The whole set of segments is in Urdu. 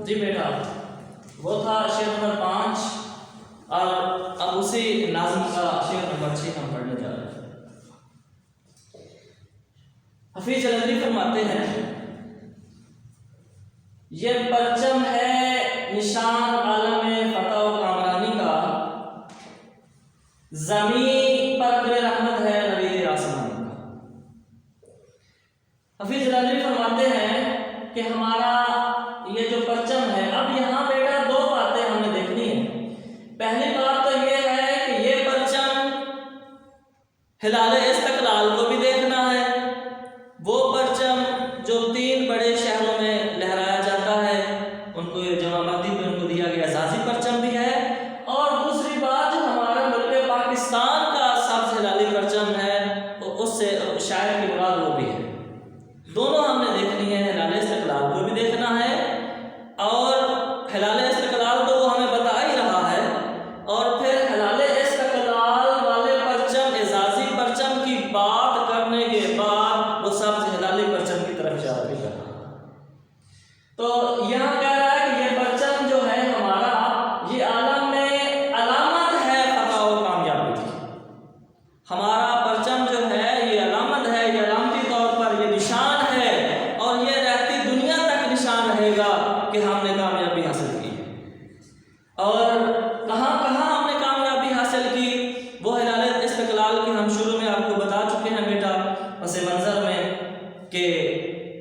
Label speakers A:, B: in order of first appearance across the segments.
A: جی بیٹا وہ تھا شعر نمبر 5 اور اب اسی ناظم کا شعر نمبر 6 ہم پڑھنے جا رہے ہیں۔ حفیظ جلندری فرماتے ہیں یہ پرچم ہے نشان عالم فتح و کامرانی کا، زمین پر رحمت ہے نوید آسمان کا۔ حفیظ جلندری فرماتے ہیں کہ ہمارا یہ جو پرچم ہے، اب یہاں بیٹا 2 باتیں ہمیں دیکھنی ہیں۔ پہلی بات تو یہ ہے کہ یہ پرچم ہلال استقلال کو بھی دیکھنا ہے، وہ پرچم جو 3 بڑے شہروں میں لہرایا جاتا ہے، ان کو جمع مہدی پہ ان کو دیا گیا اعزازی پرچم بھی ہے، اور دوسری بات جو ہمارا ملک پاکستان کا سبز ہلالی پرچم ہے اس سے شاعر کی مراد وہ بھی ہے۔ دونوں ہم نے دیکھنی ہے، ہلال استقلال کو بھی دیکھنا ہے، اور ہلال استقلال تو وہ ہمیں بتا ہی رہا ہے، اور پھر ہلال استقلال والے پرچم اعزازی پرچم کی بات کرنے کے بعد وہ سبز ہلالی پرچم کی طرف اشارہ بھی کر رہا ہے۔ تو یہاں کہہ رہا ہے کہ یہ پرچم جو ہے ہمارا، یہ عالم میں علامت ہے فتح و کامیابی کی۔ ہمارا پرچم جو ہے یہ علامت ہے، یہ علامتی طور پر یہ نشان ہے، اور یہ رہتی دنیا تک نشان رہے گا کہ ہم نے کامیابی حاصل کی ہے۔ اور کہاں کہاں ہم نے کامیابی حاصل کی، وہ ہلال استقلال کی ہم شروع میں آپ کو بتا چکے ہیں بیٹا پس منظر میں، کہ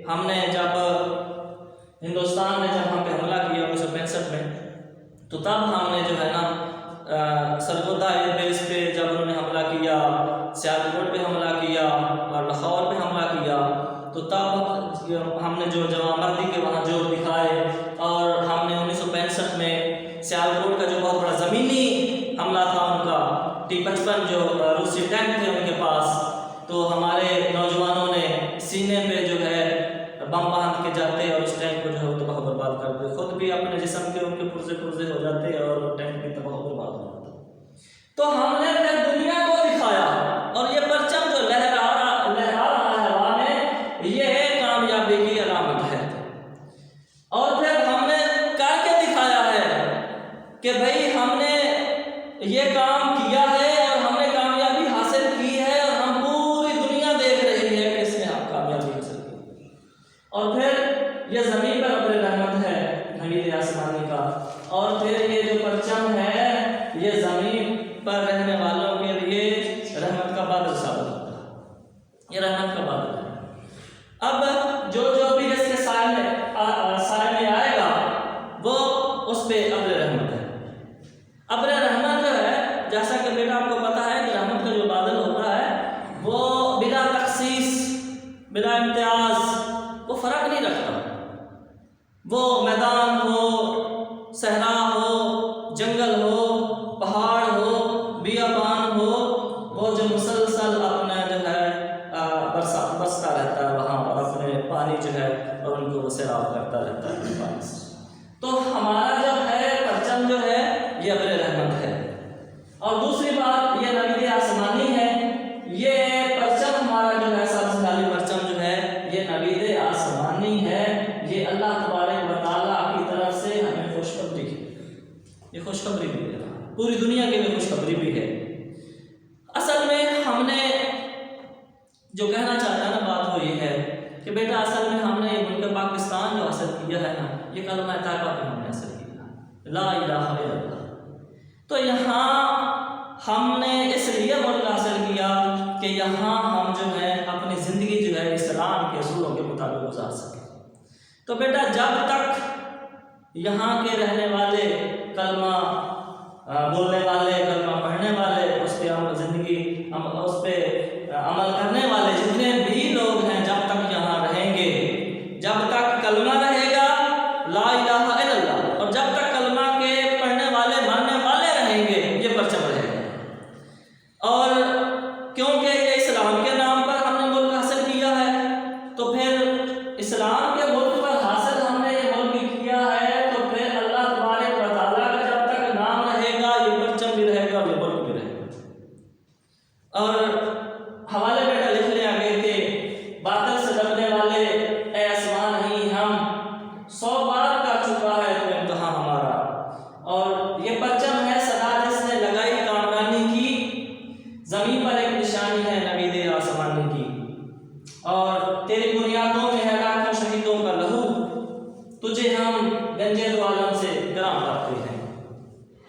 A: ہم نے جب ہندوستان نے جب ہم پہ حملہ کیا 1965 میں، تو تب ہم نے جو ہے نا سرگودا ایئر بیس پہ جب انہوں نے حملہ کیا، سیالکوٹ پہ حملہ کیا اور لاہور پہ حملہ کیا، تو تب ہم نے جو جمع مہدی کے وہاں جو دکھائے، اور ہم نے 1965 میں سیالکوٹ کا جو بہت بڑا زمینی حملہ تھا ان کا T-55 جو روسی ٹینک تھے ان کے پاس، تو ہمارے نوجوانوں نے سینے پہ جو ہے بم باندھ کے جاتے اور اس ٹینک کو جو ہے تباہ و برباد کرتے، خود بھی اپنے جسم کے ان کے پرزے ہو جاتے اور ٹینک بھی تباہ و برباد ہو جاتا۔ تو ہم نے پھر دنیا کو دکھایا، اور یہ پرچم جو لہرا رہا ہے ہوا میں، یہ کامیابی کی علامت ہے۔ اور پھر ہم نے کر کے دکھایا ہے کہ بھئی ہم نے یہ کام کیا ہے اور ہم نے کامیابی حاصل کی ہے، اور ہم پوری دنیا دیکھ رہی ہے کہ اس نے کامیابی حاصل کی۔ اور پھر یہ زمین پر ابر رحمت ہے نوید آسمانی کا، اور پھر یہ جو پرچم ہے یہ زمین پر رہنے والوں کے لیے رحمت کا بادل ثابت ہوتا ہے، یہ رحمت کا بادل ہے۔ اب جو بھی اس کے سائے میں آئے گا وہ اس پہ ابر رحمت ہے۔ ابر رحمت جو ہے، جیسا کہ بیٹا آپ کو پتا ہے کہ رحمت کا جو بادل ہوتا ہے وہ بلا تخصیص بلا امتیاز وہ فرق نہیں رکھتا، وہ میدان ہو، صحرا ہو، جنگل ہو، پہاڑ ہو، بیابان ہو، وہ جو مسلسل اپنا جو ہے برستا رہتا ہے وہاں، اور اپنے پانی جو ہے اور ان کو وہ سیراب کرتا رہتا ہے پانی سے۔ تو ہمارا جو ہے پرچم جو ہے یہ ابر رحمت ہے۔ اور دوسری بات یہ نوید آسمانی ہے، یہ پرچم ہمارا جو ہے سبز ہلالی پرچم جو ہے یہ نوید آسمانی ہے، یہ اللہ تبارک و تعالیٰ کی طرف سے ہمیں خوشخبری ہے، یہ خوشخبری بھی ہے، پوری دنیا کے لیے خوشخبری بھی ہے۔ اصل میں ہم نے جو کہنا چاہتا ہے نا بات وہ یہ ہے کہ بیٹا اصل میں ہم نے ملک پاکستان جو حاصل کیا ہے نا، یہ کلمہ طیبہ پہ ہم نے حاصل کیا، لا الہ الا اللہ۔ تو یہاں ہم نے اس لیے ملک حاصل کیا کہ یہاں ہم جو ہے اپنی زندگی جو ہے اسلام کے اصولوں کے مطابق گزار سکیں۔ تو بیٹا جب تک یہاں کے رہنے والے کلمہ بولنے والے، کلمہ پڑھنے والے، اس پہ اس پہ عمل کرنے والے جتنے بھی لوگ ہیں، جب تک یہاں رہیں گے، جب تک کلمہ رہے گا لا الہ الا اللہ، اور جب تک کلمہ کے پڑھنے والے ماننے والے رہیں گے، یہ پرچم رہے گا۔ اور کیونکہ یہ اسلام کے نام پر ہم نے ملک حاصل کیا ہے، تو پھر اسلام کے ملک پر حاصل ہم نے یہ ملک کیا ہے، تو پھر اللہ تبارک و تعالیٰ کا جب تک نام رہے گا یہ پرچم بھی رہے گا اور یہ ملک بھی رہے گا۔ اور حوالے بیٹا لکھ لیں آگے کہ باطل سے ڈرنے والے اے آسمان ہی ہم 100 بار کا چکا بچے